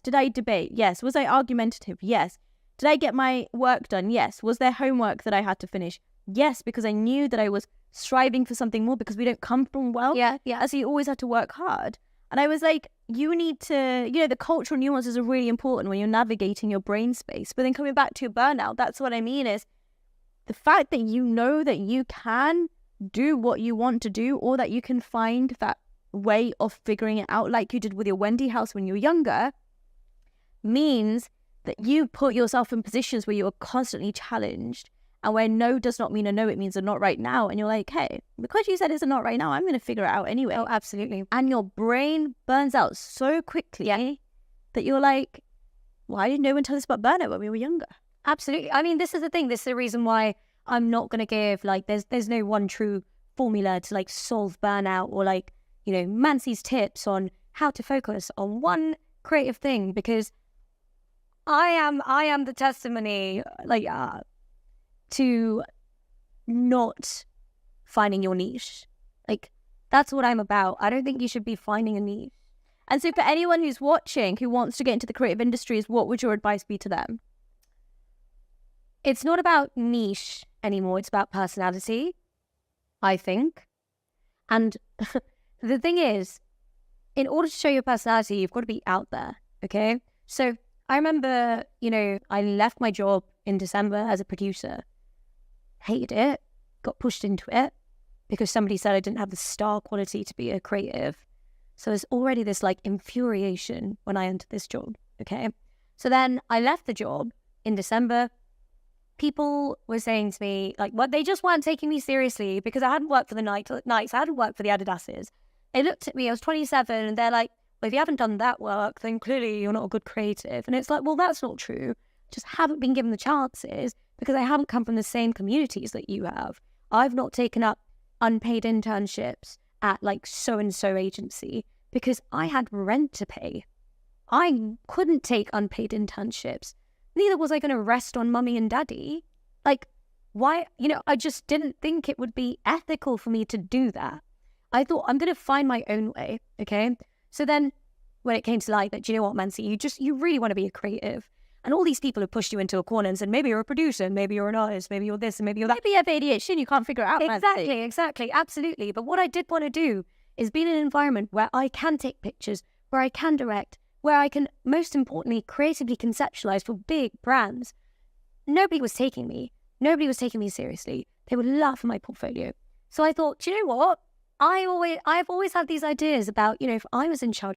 Did I debate? Yes. Was I argumentative? Yes. Did I get my work done? Yes. Was there homework that I had to finish? Yes, because I knew that I was striving for something more because we don't come from wealth. Yeah. So you always had to work hard. And I was like, you need to, the cultural nuances are really important when you're navigating your brain space. But then coming back to your burnout, that's what I mean is the fact that you know that you can do what you want to do, or that you can find that way of figuring it out like you did with your Wendy house when you were younger, means that you put yourself in positions where you are constantly challenged, and where no does not mean a no, it means a not right now. And you're like, hey, because you said it's a not right now, I'm going to figure it out anyway. Oh, absolutely. And your brain burns out so quickly that you're like, why did no one tell us about burnout when we were younger? Absolutely. I mean, this is the thing. This is the reason why I'm not going to give, like, there's no one true formula to, like, solve burnout, or, like, Mancy's tips on how to focus on one creative thing, because I am the testimony, like, to not finding your niche. Like, that's what I'm about. I don't think you should be finding a niche. And so for anyone who's watching, who wants to get into the creative industries, what would your advice be to them? It's not about niche anymore. It's about personality, I think. And the thing is, in order to show your personality, you've got to be out there, okay? So I remember, I left my job in December as a producer. Hated it, got pushed into it because somebody said I didn't have the star quality to be a creative. So there's already this, like, infuriation when I entered this job, okay? So then I left the job in December. People were saying to me, like, well, they just weren't taking me seriously because I hadn't worked for the Nikes, I hadn't worked for the Adidases. They looked at me, I was 27, and they're like, well, if you haven't done that work, then clearly you're not a good creative. And it's like, well, that's not true. Just haven't been given the chances because I haven't come from the same communities that you have. I've not taken up unpaid internships at, like, so-and-so agency because I had rent to pay. I couldn't take unpaid internships. Neither was I going to rest on mummy and daddy. Like, why? I just didn't think it would be ethical for me to do that. I thought, I'm going to find my own way, okay? So then when it came to, like, do you know what, Mancy, you really want to be a creative. And all these people have pushed you into a corner and said, maybe you're a producer, maybe you're an artist, maybe you're this, and maybe you're that. Maybe you have ADHD and you can't figure it out, Mancy. Exactly, absolutely. But what I did want to do is be in an environment where I can take pictures, where I can direct, where I can, most importantly, creatively conceptualize for big brands. Nobody was taking me. Nobody was taking me seriously. They would laugh at my portfolio. So I thought, do you know what? I've always had these ideas about, if I was in charge